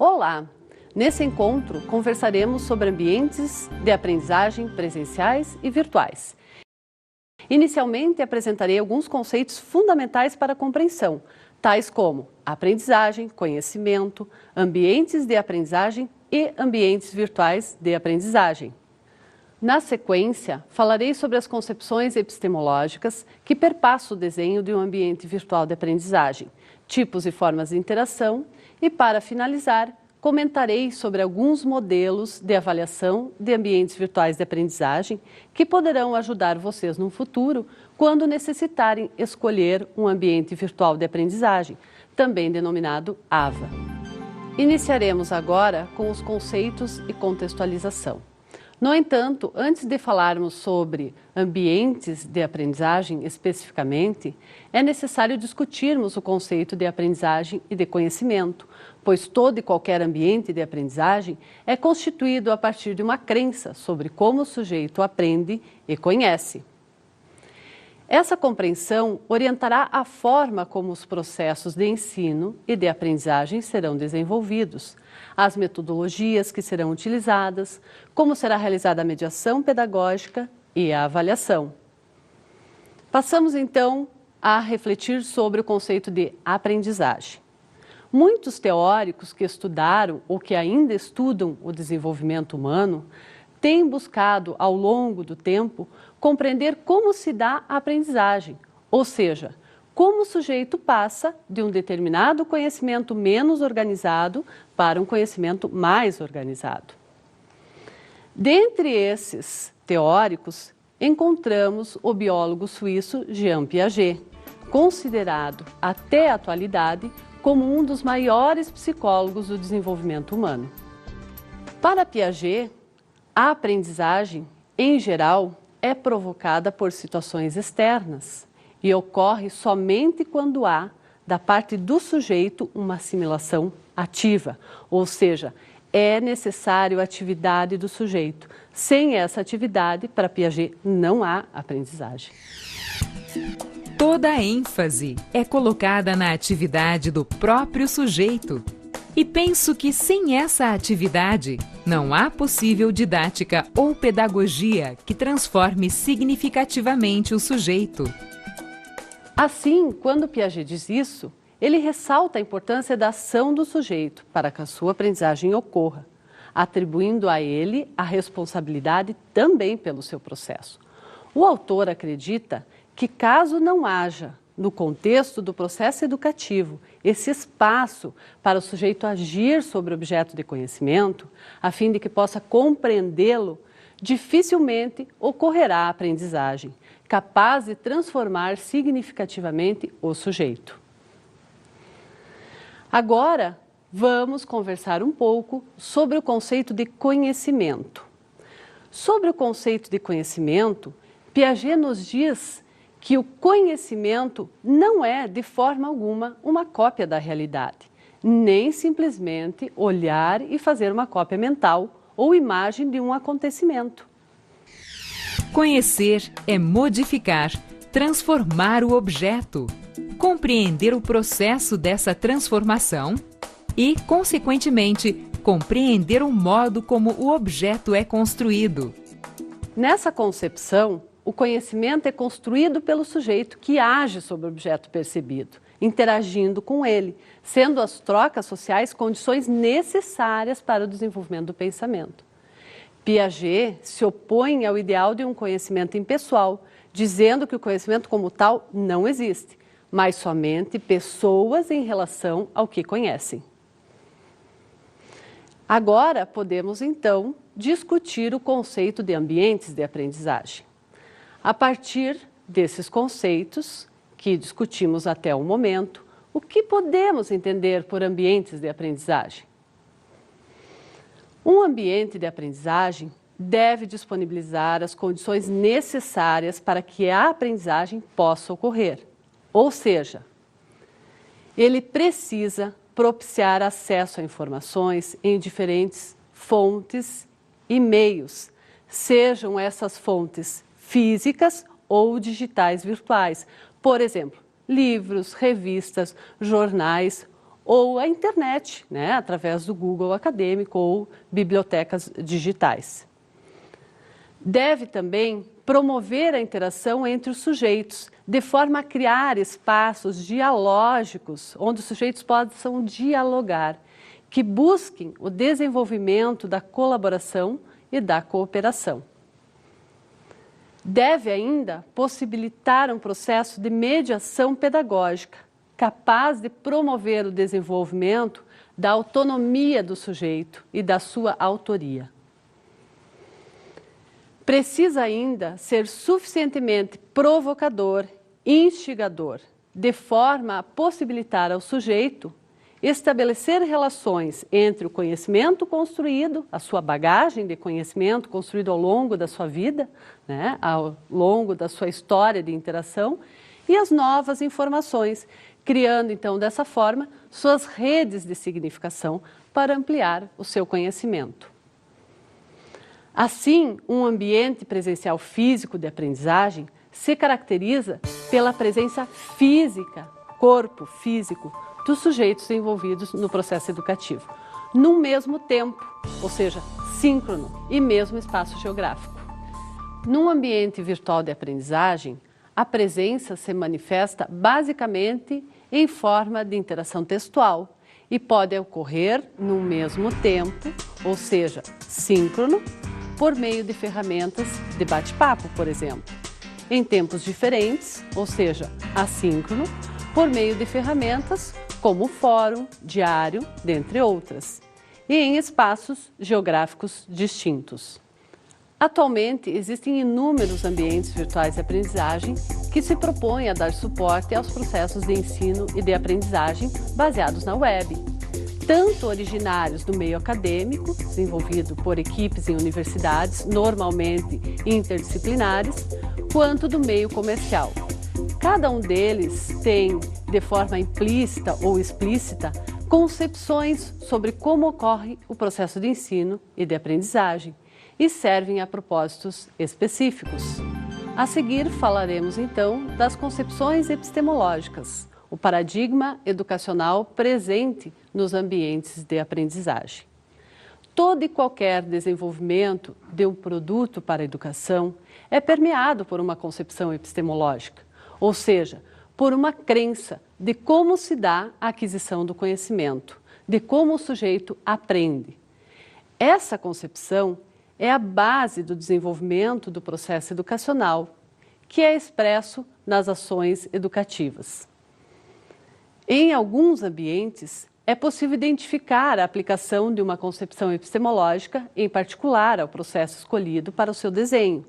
Olá! Nesse encontro, conversaremos sobre ambientes de aprendizagem presenciais e virtuais. Inicialmente, apresentarei alguns conceitos fundamentais para a compreensão, tais como aprendizagem, conhecimento, ambientes de aprendizagem e ambientes virtuais de aprendizagem. Na sequência, falarei sobre as concepções epistemológicas que perpassam o desenho de um ambiente virtual de aprendizagem, tipos e formas de interação e, para finalizar, comentarei sobre alguns modelos de avaliação de ambientes virtuais de aprendizagem que poderão ajudar vocês no futuro quando necessitarem escolher um ambiente virtual de aprendizagem, também denominado AVA. Iniciaremos agora com os conceitos e contextualização. No entanto, antes de falarmos sobre ambientes de aprendizagem especificamente, é necessário discutirmos o conceito de aprendizagem e de conhecimento, pois todo e qualquer ambiente de aprendizagem é constituído a partir de uma crença sobre como o sujeito aprende e conhece. Essa compreensão orientará a forma como os processos de ensino e de aprendizagem serão desenvolvidos, as metodologias que serão utilizadas, como será realizada a mediação pedagógica e a avaliação. Passamos então a refletir sobre o conceito de aprendizagem. Muitos teóricos que estudaram ou que ainda estudam o desenvolvimento humano têm buscado, ao longo do tempo, compreender como se dá a aprendizagem, ou seja, como o sujeito passa de um determinado conhecimento menos organizado para um conhecimento mais organizado. Dentre esses teóricos, encontramos o biólogo suíço Jean Piaget, considerado até a atualidade como um dos maiores psicólogos do desenvolvimento humano. Para Piaget, a aprendizagem, em geral, é provocada por situações externas e ocorre somente quando há, da parte do sujeito, uma assimilação ativa, ou seja, é necessário a atividade do sujeito. Sem essa atividade, para Piaget, não há aprendizagem. Toda a ênfase é colocada na atividade do próprio sujeito. E penso que sem essa atividade, não há possível didática ou pedagogia que transforme significativamente o sujeito. Assim, quando Piaget diz isso, ele ressalta a importância da ação do sujeito para que a sua aprendizagem ocorra, atribuindo a ele a responsabilidade também pelo seu processo. O autor acredita que caso não haja, no contexto do processo educativo, esse espaço para o sujeito agir sobre o objeto de conhecimento, a fim de que possa compreendê-lo, dificilmente ocorrerá a aprendizagem, capaz de transformar significativamente o sujeito. Agora, vamos conversar um pouco sobre o conceito de conhecimento. Sobre o conceito de conhecimento, Piaget nos diz que o conhecimento não é, de forma alguma, uma cópia da realidade, nem simplesmente olhar e fazer uma cópia mental ou imagem de um acontecimento. Conhecer é modificar, transformar o objeto, compreender o processo dessa transformação e, consequentemente, compreender o modo como o objeto é construído. Nessa concepção, o conhecimento é construído pelo sujeito que age sobre o objeto percebido, interagindo com ele, sendo as trocas sociais condições necessárias para o desenvolvimento do pensamento. Piaget se opõe ao ideal de um conhecimento impessoal, dizendo que o conhecimento como tal não existe, mas somente pessoas em relação ao que conhecem. Agora podemos, então, discutir o conceito de ambientes de aprendizagem. A partir desses conceitos que discutimos até o momento, o que podemos entender por ambientes de aprendizagem? Um ambiente de aprendizagem deve disponibilizar as condições necessárias para que a aprendizagem possa ocorrer. Ou seja, ele precisa propiciar acesso a informações em diferentes fontes e meios, sejam essas fontes físicas ou digitais virtuais. Por exemplo, livros, revistas, jornais ou a internet, né, através do Google acadêmico ou bibliotecas digitais. Deve também promover a interação entre os sujeitos, de forma a criar espaços dialógicos, onde os sujeitos possam dialogar, que busquem o desenvolvimento da colaboração e da cooperação. Deve ainda possibilitar um processo de mediação pedagógica, capaz de promover o desenvolvimento da autonomia do sujeito e da sua autoria. Precisa ainda ser suficientemente provocador, instigador, de forma a possibilitar ao sujeito estabelecer relações entre o conhecimento construído, a sua bagagem de conhecimento construído ao longo da sua vida, né, ao longo da sua história de interação, e as novas informações, criando então dessa forma suas redes de significação para ampliar o seu conhecimento. Assim, um ambiente presencial físico de aprendizagem se caracteriza pela presença física, corpo físico, dos sujeitos envolvidos no processo educativo, num mesmo tempo, ou seja, síncrono e mesmo espaço geográfico. Num ambiente virtual de aprendizagem, a presença se manifesta basicamente em forma de interação textual e pode ocorrer no mesmo tempo, ou seja, síncrono, por meio de ferramentas de bate-papo, por exemplo. Em tempos diferentes, ou seja, assíncrono, por meio de ferramentas como o fórum, diário, dentre outras, e em espaços geográficos distintos. Atualmente, existem inúmeros ambientes virtuais de aprendizagem que se propõem a dar suporte aos processos de ensino e de aprendizagem baseados na web, tanto originários do meio acadêmico, desenvolvido por equipes em universidades, normalmente interdisciplinares, quanto do meio comercial. Cada um deles tem, de forma implícita ou explícita, concepções sobre como ocorre o processo de ensino e de aprendizagem e servem a propósitos específicos. A seguir, falaremos então das concepções epistemológicas, o paradigma educacional presente nos ambientes de aprendizagem. Todo e qualquer desenvolvimento de um produto para a educação é permeado por uma concepção epistemológica, ou seja, por uma crença de como se dá a aquisição do conhecimento, de como o sujeito aprende. Essa concepção é a base do desenvolvimento do processo educacional, que é expresso nas ações educativas. Em alguns ambientes, é possível identificar a aplicação de uma concepção epistemológica, em particular ao processo escolhido para o seu desenho.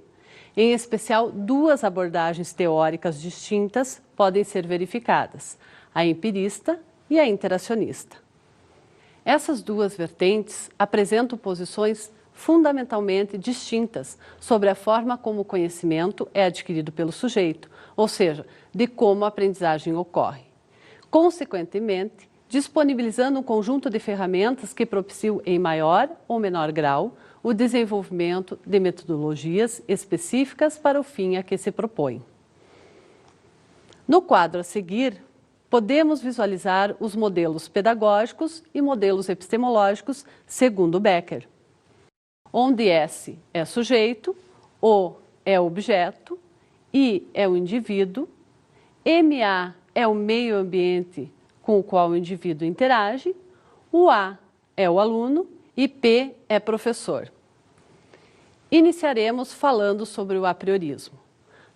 Em especial, duas abordagens teóricas distintas podem ser verificadas, a empirista e a interacionista. Essas duas vertentes apresentam posições fundamentalmente distintas sobre a forma como o conhecimento é adquirido pelo sujeito, ou seja, de como a aprendizagem ocorre. Consequentemente, disponibilizando um conjunto de ferramentas que propiciam em maior ou menor grau o desenvolvimento de metodologias específicas para o fim a que se propõe. No quadro a seguir, podemos visualizar os modelos pedagógicos e modelos epistemológicos segundo Becker, onde S é sujeito, O é objeto, I é o indivíduo, MA é o meio ambiente com o qual o indivíduo interage, o A é o aluno e P é professor. Iniciaremos falando sobre o apriorismo.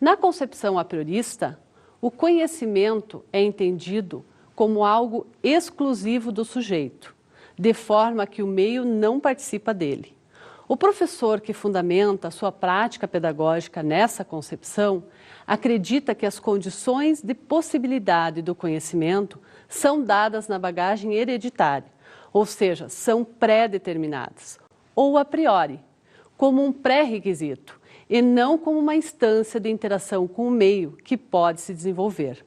Na concepção apriorista, o conhecimento é entendido como algo exclusivo do sujeito, de forma que o meio não participa dele. O professor que fundamenta a sua prática pedagógica nessa concepção acredita que as condições de possibilidade do conhecimento são dadas na bagagem hereditária, ou seja, são pré-determinadas, ou a priori, como um pré-requisito, e não como uma instância de interação com o meio que pode se desenvolver.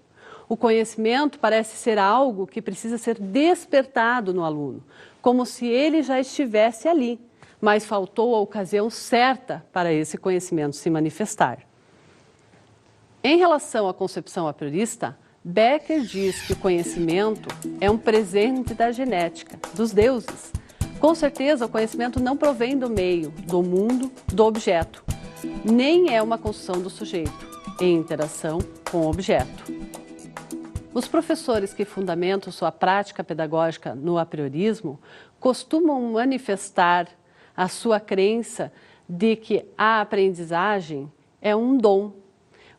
O conhecimento parece ser algo que precisa ser despertado no aluno, como se ele já estivesse ali, mas faltou a ocasião certa para esse conhecimento se manifestar. Em relação à concepção apriorista, Becker diz que o conhecimento é um presente da genética, dos deuses. Com certeza, o conhecimento não provém do meio, do mundo, do objeto, nem é uma construção do sujeito, em interação com o objeto. Os professores que fundamentam sua prática pedagógica no apriorismo costumam manifestar a sua crença de que a aprendizagem é um dom.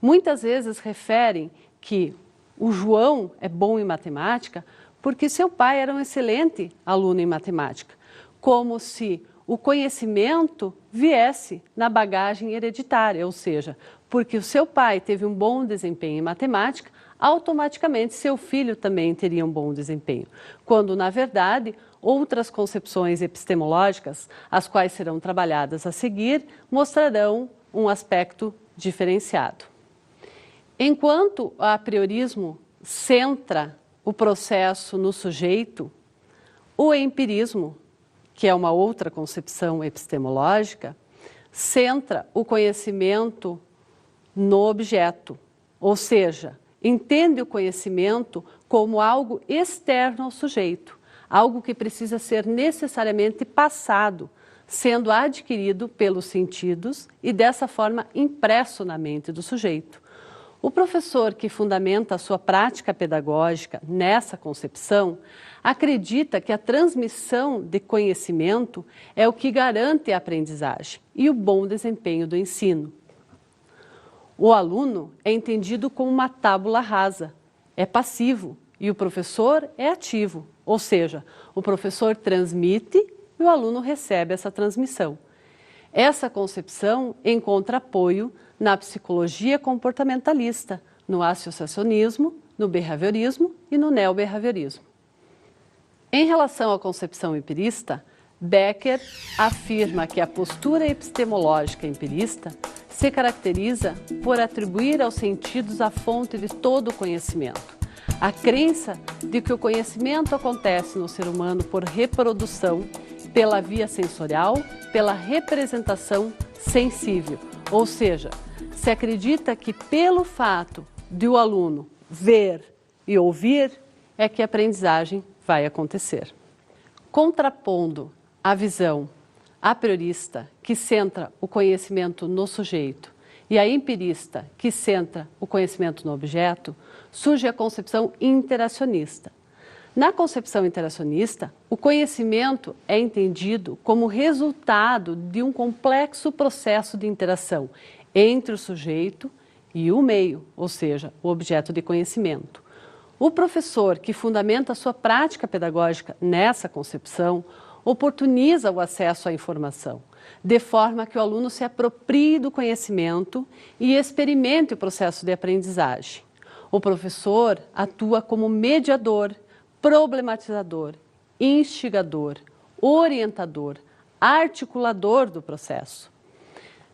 Muitas vezes referem que o João é bom em matemática porque seu pai era um excelente aluno em matemática, como se o conhecimento viesse na bagagem hereditária, ou seja, porque o seu pai teve um bom desempenho em matemática, automaticamente seu filho também teria um bom desempenho, quando, na verdade, outras concepções epistemológicas, as quais serão trabalhadas a seguir, mostrarão um aspecto diferenciado. Enquanto o apriorismo centra o processo no sujeito, o empirismo, que é uma outra concepção epistemológica, centra o conhecimento no objeto, ou seja, entende o conhecimento como algo externo ao sujeito, algo que precisa ser necessariamente passado, sendo adquirido pelos sentidos e dessa forma impresso na mente do sujeito. O professor que fundamenta a sua prática pedagógica nessa concepção acredita que a transmissão de conhecimento é o que garante a aprendizagem e o bom desempenho do ensino. O aluno é entendido como uma tábula rasa, é passivo e o professor é ativo, ou seja, o professor transmite e o aluno recebe essa transmissão. Essa concepção encontra apoio na psicologia comportamentalista, no associacionismo, no behaviorismo e no neobehaviorismo. Em relação à concepção empirista, Becker afirma que a postura epistemológica empirista se caracteriza por atribuir aos sentidos a fonte de todo o conhecimento. A crença de que o conhecimento acontece no ser humano por reprodução, pela via sensorial, pela representação sensível, ou seja, se acredita que pelo fato de o aluno ver e ouvir é que a aprendizagem vai acontecer. Contrapondo a visão apriorista, que centra o conhecimento no sujeito, e a empirista, que centra o conhecimento no objeto, surge a concepção interacionista. Na concepção interacionista, o conhecimento é entendido como resultado de um complexo processo de interação entre o sujeito e o meio, ou seja, o objeto de conhecimento. O professor que fundamenta a sua prática pedagógica nessa concepção oportuniza o acesso à informação, de forma que o aluno se aproprie do conhecimento e experimente o processo de aprendizagem. O professor atua como mediador, problematizador, instigador, orientador, articulador do processo.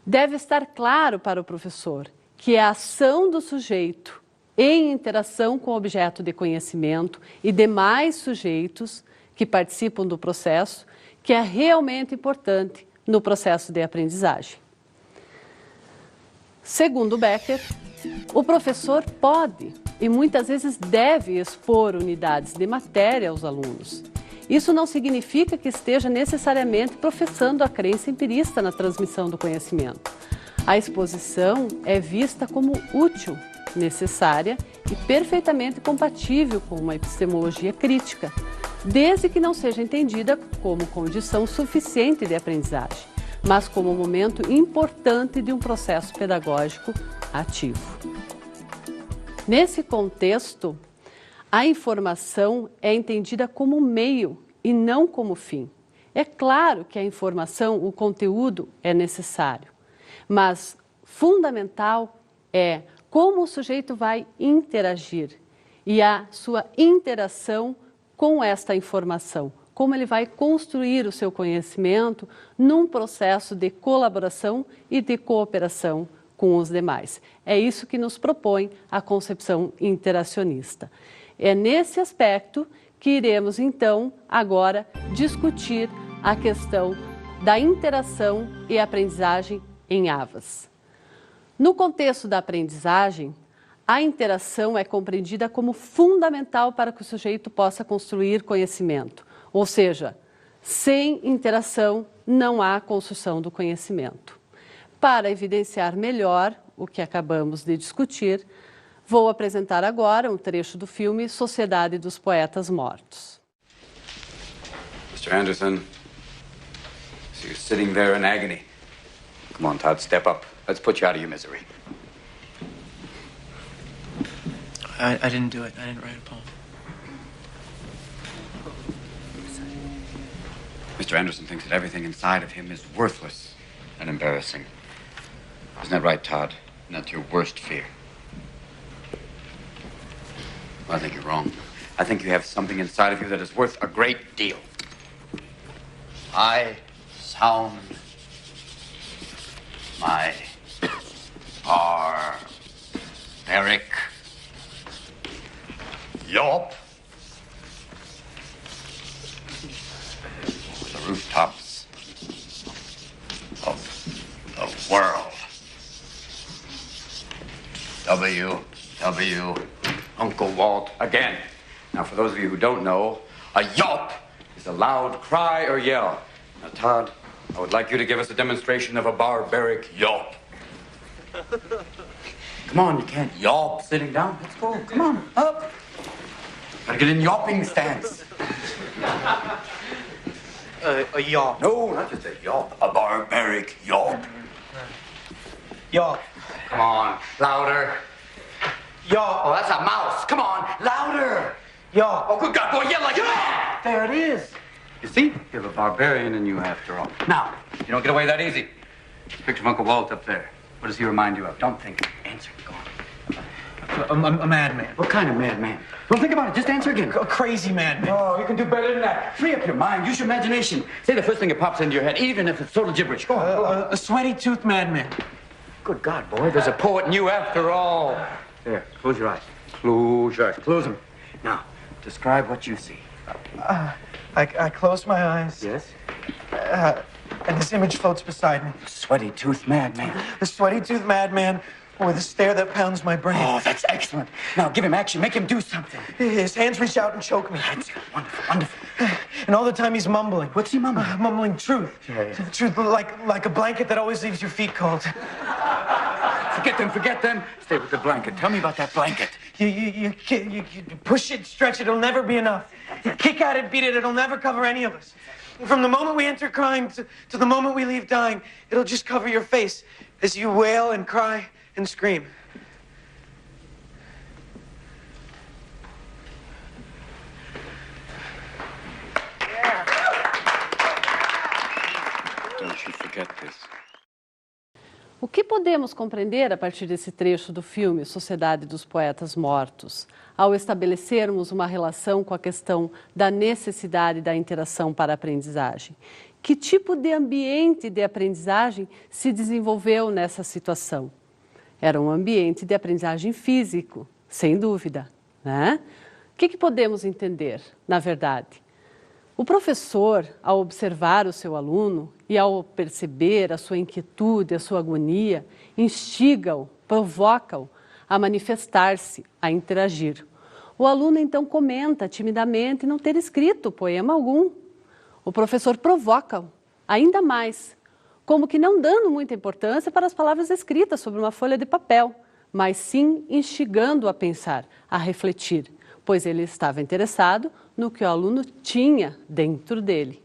Deve estar claro para o professor que é a ação do sujeito em interação com o objeto de conhecimento e demais sujeitos que participam do processo, que é realmente importante no processo de aprendizagem. Segundo Becker, o professor pode e muitas vezes deve expor unidades de matéria aos alunos. Isso não significa que esteja necessariamente professando a crença empirista na transmissão do conhecimento. A exposição é vista como útil, necessária e perfeitamente compatível com uma epistemologia crítica, desde que não seja entendida como condição suficiente de aprendizagem, mas como um momento importante de um processo pedagógico ativo. Nesse contexto, a informação é entendida como meio e não como fim. É claro que a informação, o conteúdo é necessário, mas fundamental é como o sujeito vai interagir e a sua interação com esta informação, como ele vai construir o seu conhecimento num processo de colaboração e de cooperação com os demais. É isso que nos propõe a concepção interacionista. É nesse aspecto que iremos, então, agora discutir a questão da interação e aprendizagem em AVAs. No contexto da aprendizagem, A interação é compreendida como fundamental para que o sujeito possa construir conhecimento. Ou seja, sem interação não há construção do conhecimento. Para evidenciar melhor o que acabamos de discutir, vou apresentar agora um trecho do filme Sociedade dos Poetas Mortos. Mr. Anderson, so you're sitting there in agony. Come on, Todd, step up. Let's put you out of your misery. I didn't do it. I didn't write a poem. Mr. Anderson thinks that everything inside of him is worthless and embarrassing. Isn't that right, Todd? Isn't that your worst fear? Well, I think you're wrong. I think you have something inside of you that is worth a great deal. I sound my barbaric yelp over the rooftops of the world. W. Uncle Walt again. Now, for those of you who don't know, a yelp is a loud cry or yell. Now, Todd, I would like you to give us a demonstration of a barbaric yelp. Come on, you can't yelp sitting down. Let's go. Come on, up. Gotta get in yelping stance. A yelp. No, not just a yelp. A barbaric yelp. Yelp. Come on, louder. Yelp. Oh, that's a mouse. Come on, louder. Yelp. Oh, good God, boy, yell like that. There it is. You see? You have a barbarian in you after all. Now, you don't get away that easy. Picture of Uncle Walt up there. What does he remind you of? Don't think. Answer. Go on. A madman. What kind of madman? Don't think about it. Just answer again. A crazy madman. Oh, you can do better than that. Free up your mind. Use your imagination. Say the first thing that pops into your head, even if it's total gibberish. Go on. Go on. A sweaty-toothed madman. Good God, boy. There's a poet in you after all. There. Close your eyes. Close your eyes. Close them. Now, describe what you see. I close my eyes. Yes? And this image floats beside me. Sweaty-toothed madman. The sweaty-toothed madman with a stare that pounds my brain. Oh, that's excellent. Now, give him action. Make him do something. His hands reach out and choke me. That's wonderful, wonderful. And all the time he's mumbling. What's he mumbling? Mumbling truth. Yeah. Truth like a blanket that always leaves your feet cold. Forget them. Stay with the blanket. Tell me about that blanket. You push it, stretch it, it'll never be enough. You kick at it, beat it, it'll never cover any of us. From the moment we enter crying to the moment we leave dying, it'll just cover your face as you wail and cry and scream. Don't you forget this. O que podemos compreender a partir desse trecho do filme Sociedade dos Poetas Mortos, ao estabelecermos uma relação com a questão da necessidade da interação para a aprendizagem? Que tipo de ambiente de aprendizagem se desenvolveu nessa situação? Era um ambiente de aprendizagem físico, sem dúvida, né? O que podemos entender, na verdade? O professor, ao observar o seu aluno e ao perceber a sua inquietude, a sua agonia, instiga-o, provoca-o a manifestar-se, a interagir. O aluno então comenta timidamente não ter escrito poema algum. O professor provoca-o ainda mais, como que não dando muita importância para as palavras escritas sobre uma folha de papel, mas sim instigando-o a pensar, a refletir, pois ele estava interessado no que o aluno tinha dentro dele,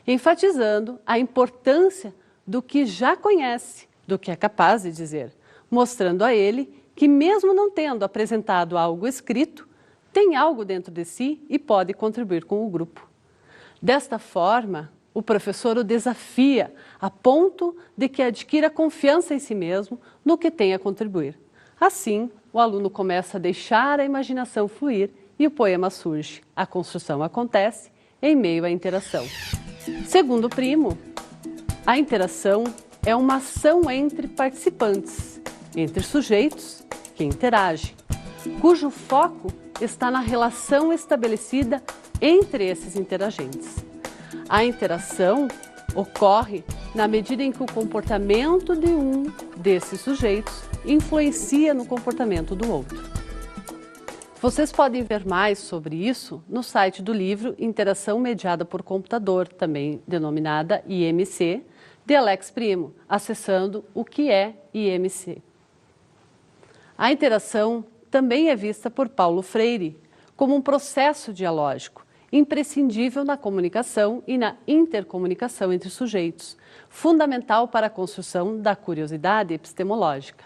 enfatizando a importância do que já conhece, do que é capaz de dizer, mostrando a ele que mesmo não tendo apresentado algo escrito, tem algo dentro de si e pode contribuir com o grupo. Desta forma, o professor o desafia a ponto de que adquira confiança em si mesmo no que tem a contribuir. Assim, o aluno começa a deixar a imaginação fluir e o poema surge. A construção acontece em meio à interação. Segundo o Primo, a interação é uma ação entre participantes, entre sujeitos que interagem, cujo foco está na relação estabelecida entre esses interagentes. A interação ocorre na medida em que o comportamento de um desses sujeitos influencia no comportamento do outro. Vocês podem ver mais sobre isso no site do livro Interação Mediada por Computador, também denominada IMC, de Alex Primo, acessando o que é IMC. A interação também é vista por Paulo Freire como um processo dialógico, imprescindível na comunicação e na intercomunicação entre sujeitos, fundamental para a construção da curiosidade epistemológica.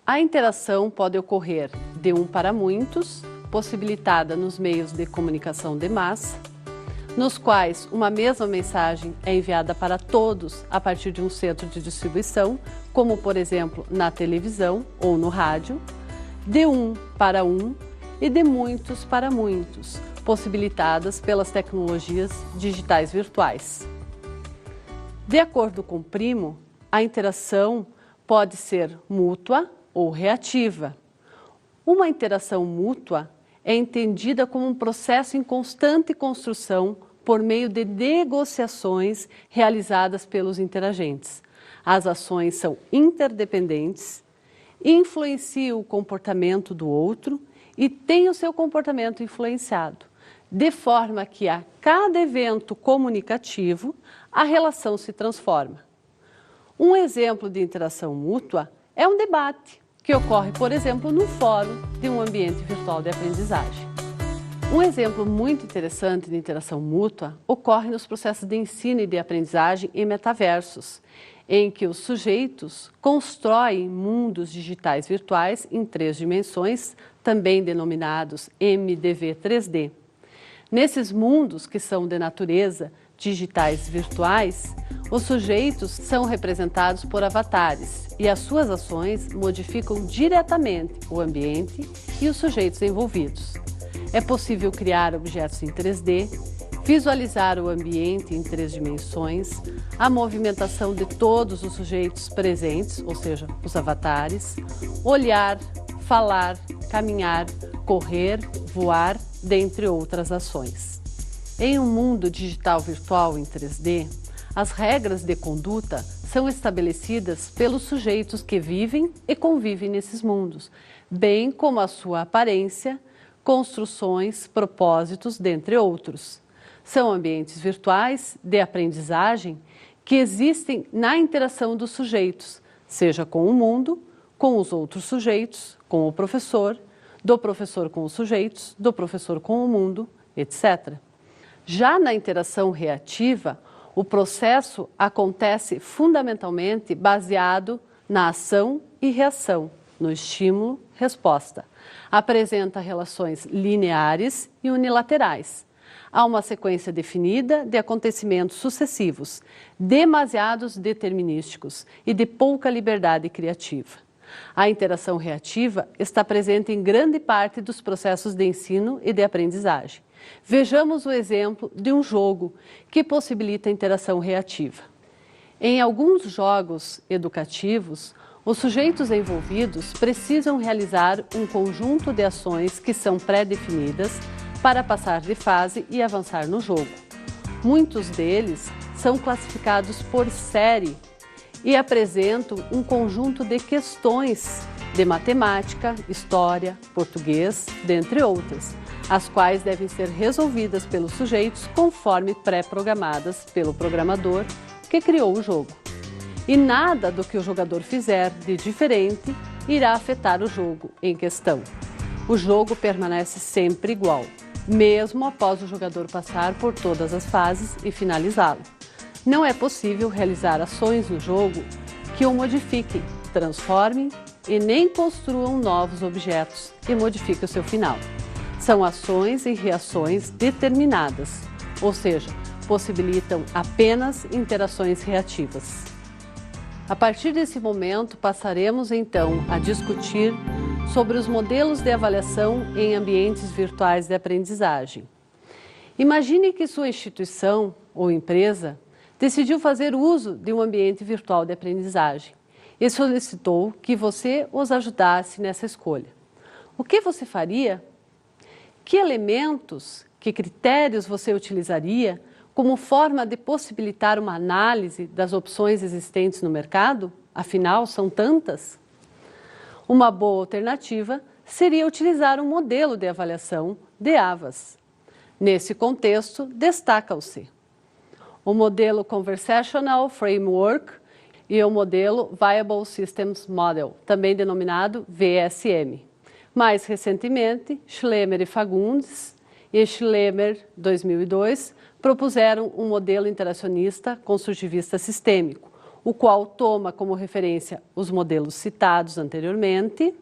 A interação pode ocorrer de um para muitos, possibilitada nos meios de comunicação de massa, nos quais uma mesma mensagem é enviada para todos a partir de um centro de distribuição, como, por exemplo, na televisão ou no rádio, de um para um e de muitos para muitos, possibilitadas pelas tecnologias digitais virtuais. De acordo com Primo, a interação pode ser mútua ou reativa. Uma interação mútua é entendida como um processo em constante construção por meio de negociações realizadas pelos interagentes. As ações são interdependentes, influenciam o comportamento do outro e têm o seu comportamento influenciado, de forma que a cada evento comunicativo a relação se transforma. Um exemplo de interação mútua é um debate, que ocorre, por exemplo, no fórum de um ambiente virtual de aprendizagem. Um exemplo muito interessante de interação mútua ocorre nos processos de ensino e de aprendizagem em metaversos, em que os sujeitos constroem mundos digitais virtuais em 3 dimensões, também denominados MDV 3D. Nesses mundos, que são de natureza digitais virtuais, os sujeitos são representados por avatares e as suas ações modificam diretamente o ambiente e os sujeitos envolvidos. É possível criar objetos em 3D, visualizar o ambiente em 3 dimensões, a movimentação de todos os sujeitos presentes, ou seja, os avatares, olhar, falar, caminhar, correr, voar, dentre outras ações. Em um mundo digital virtual em 3D, as regras de conduta são estabelecidas pelos sujeitos que vivem e convivem nesses mundos, bem como a sua aparência, construções, propósitos, dentre outros. São ambientes virtuais de aprendizagem que existem na interação dos sujeitos, seja com o mundo, com os outros sujeitos, com o professor, do professor com os sujeitos, do professor com o mundo, etc. Já na interação reativa, o processo acontece fundamentalmente baseado na ação e reação, no estímulo-resposta. Apresenta relações lineares e unilaterais. Há uma sequência definida de acontecimentos sucessivos, demasiados determinísticos e de pouca liberdade criativa. A interação reativa está presente em grande parte dos processos de ensino e de aprendizagem. Vejamos o exemplo de um jogo que possibilita a interação reativa. Em alguns jogos educativos, os sujeitos envolvidos precisam realizar um conjunto de ações que são pré-definidas para passar de fase e avançar no jogo. Muitos deles são classificados por série e apresentam um conjunto de questões de matemática, história, português, dentre outras, as quais devem ser resolvidas pelos sujeitos conforme pré-programadas pelo programador que criou o jogo. E nada do que o jogador fizer de diferente irá afetar o jogo em questão. O jogo permanece sempre igual, mesmo após o jogador passar por todas as fases e finalizá-lo. Não é possível realizar ações no jogo que o modifiquem, transformem e nem construam novos objetos e modifiquem o seu final. São ações e reações determinadas, ou seja, possibilitam apenas interações reativas. A partir desse momento, passaremos então a discutir sobre os modelos de avaliação em ambientes virtuais de aprendizagem. Imagine que sua instituição ou empresa decidiu fazer uso de um ambiente virtual de aprendizagem e solicitou que você os ajudasse nessa escolha. O que você faria? Que elementos, que critérios você utilizaria como forma de possibilitar uma análise das opções existentes no mercado? Afinal, são tantas. Uma boa alternativa seria utilizar um modelo de avaliação de AVAS. Nesse contexto, destacam-se o modelo Conversational Framework e o modelo Viable Systems Model, também denominado VSM. Mais recentemente, Schlemmer e Fagundes e Schlemmer, 2002, propuseram um modelo interacionista construtivista sistêmico, o qual toma como referência os modelos citados anteriormente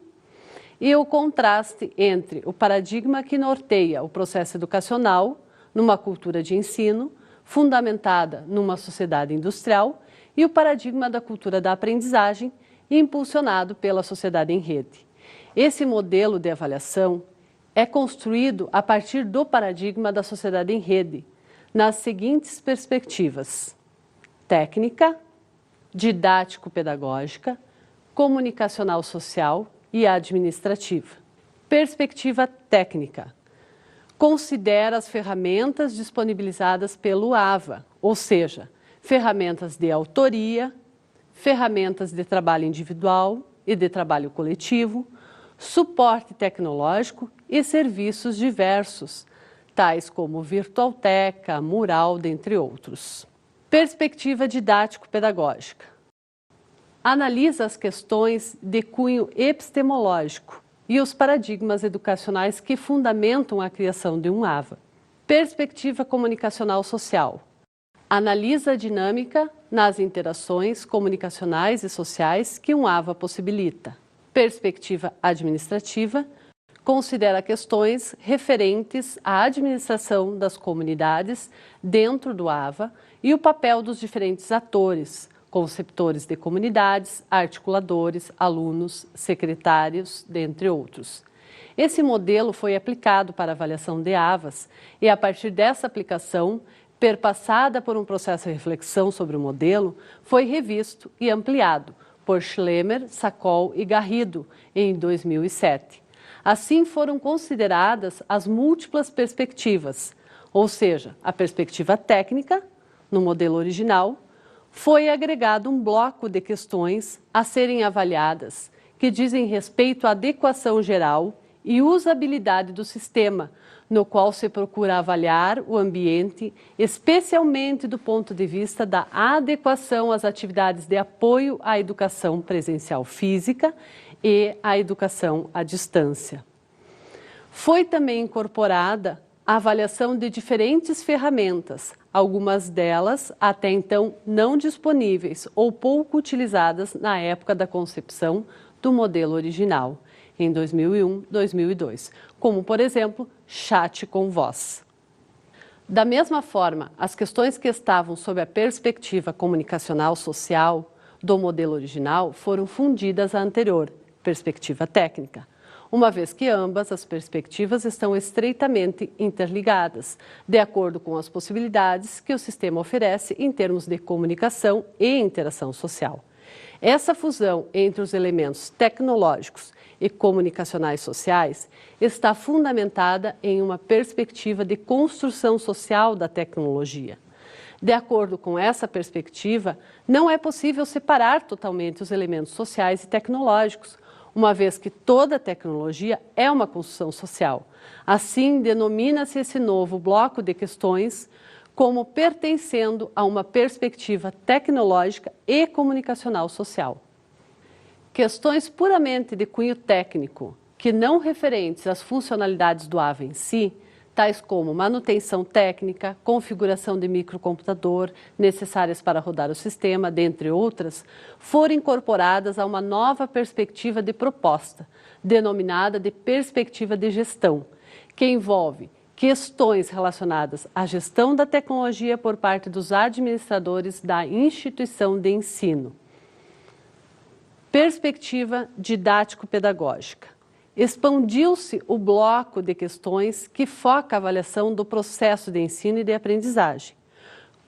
e o contraste entre o paradigma que norteia o processo educacional numa cultura de ensino fundamentada numa sociedade industrial e o paradigma da cultura da aprendizagem impulsionado pela sociedade em rede. Esse modelo de avaliação é construído a partir do paradigma da sociedade em rede, nas seguintes perspectivas: técnica, didático-pedagógica, comunicacional-social e administrativa. Perspectiva técnica. Considera as ferramentas disponibilizadas pelo AVA, ou seja, ferramentas de autoria, ferramentas de trabalho individual e de trabalho coletivo, suporte tecnológico e serviços diversos, tais como Virtualteca, Mural, dentre outros. Perspectiva didático-pedagógica. Analisa as questões de cunho epistemológico e os paradigmas educacionais que fundamentam a criação de um AVA. Perspectiva comunicacional social. Analisa a dinâmica nas interações comunicacionais e sociais que um AVA possibilita. Perspectiva administrativa. Considera questões referentes à administração das comunidades dentro do AVA e o papel dos diferentes atores, conceptores de comunidades, articuladores, alunos, secretários, dentre outros. Esse modelo foi aplicado para avaliação de AVAs e, a partir dessa aplicação, perpassada por um processo de reflexão sobre o modelo, foi revisto e ampliado por Schlemmer, Sacol e Garrido em 2007. Assim foram consideradas as múltiplas perspectivas, ou seja, a perspectiva técnica, no modelo original, foi agregado um bloco de questões a serem avaliadas, que dizem respeito à adequação geral e usabilidade do sistema, no qual se procura avaliar o ambiente, especialmente do ponto de vista da adequação às atividades de apoio à educação presencial física e à educação à distância. Foi também incorporada a avaliação de diferentes ferramentas, algumas delas até então não disponíveis ou pouco utilizadas na época da concepção do modelo original, em 2001, 2002, como, por exemplo, chat com voz. Da mesma forma, as questões que estavam sob a perspectiva comunicacional social do modelo original foram fundidas à anterior, perspectiva técnica, uma vez que ambas as perspectivas estão estreitamente interligadas, de acordo com as possibilidades que o sistema oferece em termos de comunicação e interação social. Essa fusão entre os elementos tecnológicos e comunicacionais sociais está fundamentada em uma perspectiva de construção social da tecnologia. De acordo com essa perspectiva, não é possível separar totalmente os elementos sociais e tecnológicos, uma vez que toda tecnologia é uma construção social. Assim, denomina-se esse novo bloco de questões como pertencendo a uma perspectiva tecnológica e comunicacional social. Questões puramente de cunho técnico, que não referentes às funcionalidades do AVA em si, tais como manutenção técnica, configuração de microcomputador necessárias para rodar o sistema, dentre outras, foram incorporadas a uma nova perspectiva de proposta, denominada de perspectiva de gestão, que envolve questões relacionadas à gestão da tecnologia por parte dos administradores da instituição de ensino. Perspectiva didático-pedagógica. Expandiu-se o bloco de questões que foca a avaliação do processo de ensino e de aprendizagem.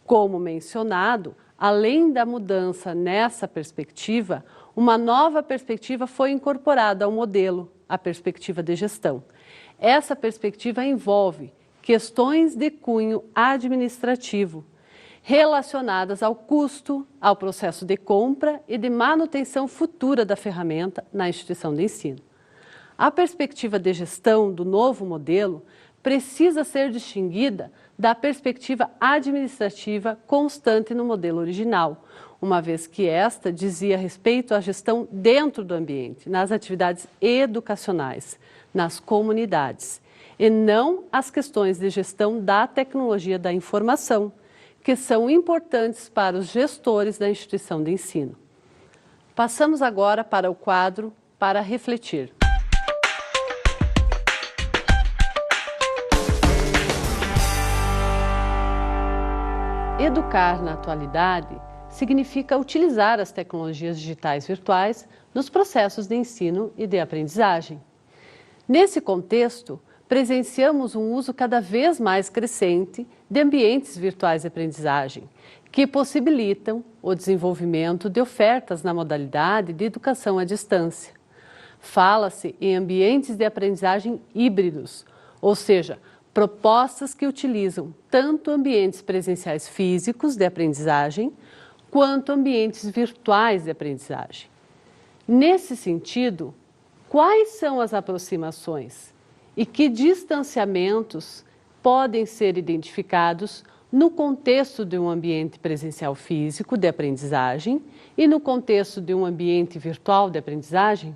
Como mencionado, além da mudança nessa perspectiva, uma nova perspectiva foi incorporada ao modelo, a perspectiva de gestão. Essa perspectiva envolve questões de cunho administrativo, relacionadas ao custo, ao processo de compra e de manutenção futura da ferramenta na instituição de ensino. A perspectiva de gestão do novo modelo precisa ser distinguida da perspectiva administrativa constante no modelo original, uma vez que esta dizia respeito à gestão dentro do ambiente, nas atividades educacionais, nas comunidades, e não as questões de gestão da tecnologia da informação, que são importantes para os gestores da instituição de ensino. Passamos agora para o quadro Para Refletir. Educar na atualidade significa utilizar as tecnologias digitais virtuais nos processos de ensino e de aprendizagem. Nesse contexto, presenciamos um uso cada vez mais crescente de ambientes virtuais de aprendizagem, que possibilitam o desenvolvimento de ofertas na modalidade de educação à distância. Fala-se em ambientes de aprendizagem híbridos, ou seja, propostas que utilizam tanto ambientes presenciais físicos de aprendizagem, quanto ambientes virtuais de aprendizagem. Nesse sentido, quais são as aproximações e que distanciamentos podem ser identificados no contexto de um ambiente presencial físico de aprendizagem e no contexto de um ambiente virtual de aprendizagem?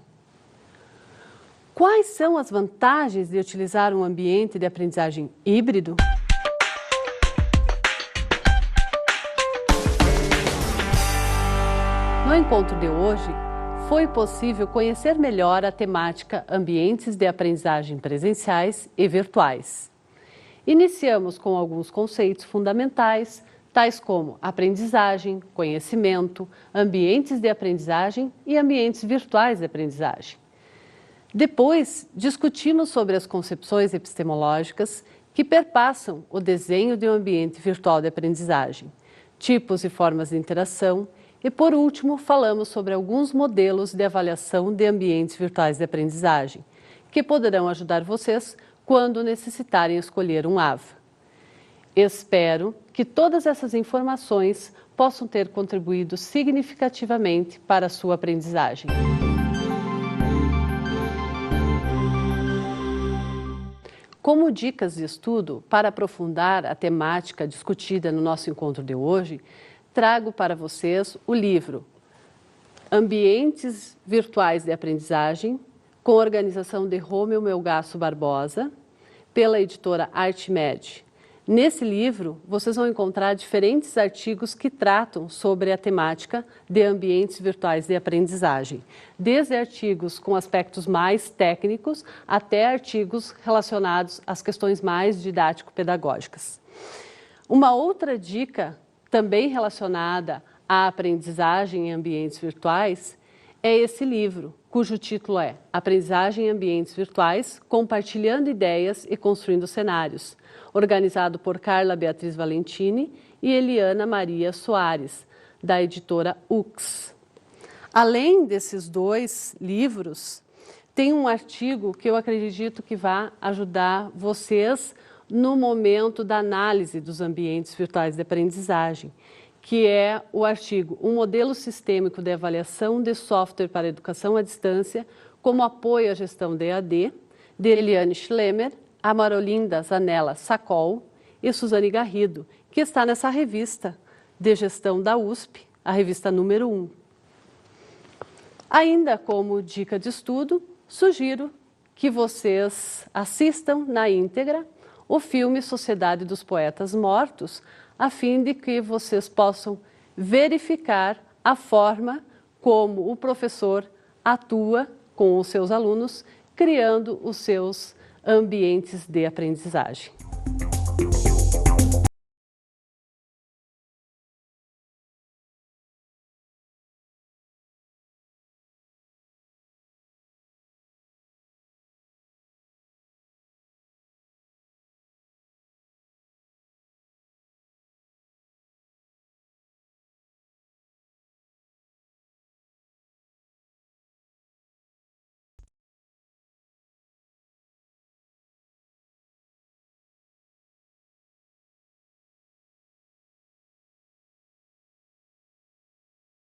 Quais são as vantagens de utilizar um ambiente de aprendizagem híbrido? No encontro de hoje, foi possível conhecer melhor a temática Ambientes de Aprendizagem Presenciais e Virtuais. Iniciamos com alguns conceitos fundamentais, tais como aprendizagem, conhecimento, ambientes de aprendizagem e ambientes virtuais de aprendizagem. Depois, discutimos sobre as concepções epistemológicas que perpassam o desenho de um ambiente virtual de aprendizagem, tipos e formas de interação e, por último, falamos sobre alguns modelos de avaliação de ambientes virtuais de aprendizagem, que poderão ajudar vocês quando necessitarem escolher um AVA. Espero que todas essas informações possam ter contribuído significativamente para a sua aprendizagem. Como dicas de estudo para aprofundar a temática discutida no nosso encontro de hoje, trago para vocês o livro Ambientes Virtuais de Aprendizagem, com organização de Rômeu Melgaço Barbosa, pela editora ArtMed. Nesse livro, vocês vão encontrar diferentes artigos que tratam sobre a temática de ambientes virtuais de aprendizagem, desde artigos com aspectos mais técnicos até artigos relacionados às questões mais didático-pedagógicas. Uma outra dica, também relacionada à aprendizagem em ambientes virtuais, é esse livro, cujo título é Aprendizagem em Ambientes Virtuais, Compartilhando Ideias e Construindo Cenários, organizado por Carla Beatriz Valentini e Eliana Maria Soares, da editora UX. Além desses dois livros, tem um artigo que eu acredito que vai ajudar vocês no momento da análise dos ambientes virtuais de aprendizagem, que é o artigo Um Modelo Sistêmico de Avaliação de Software para Educação à Distância como Apoio à Gestão de EAD, de Eliane Schlemmer, Amarolinda Zanella Sacol e Suzane Garrido, que está nessa revista de gestão da USP, a revista número 1. Ainda como dica de estudo, sugiro que vocês assistam na íntegra o filme Sociedade dos Poetas Mortos, a fim de que vocês possam verificar a forma como o professor atua com os seus alunos, criando os seus ambientes de aprendizagem.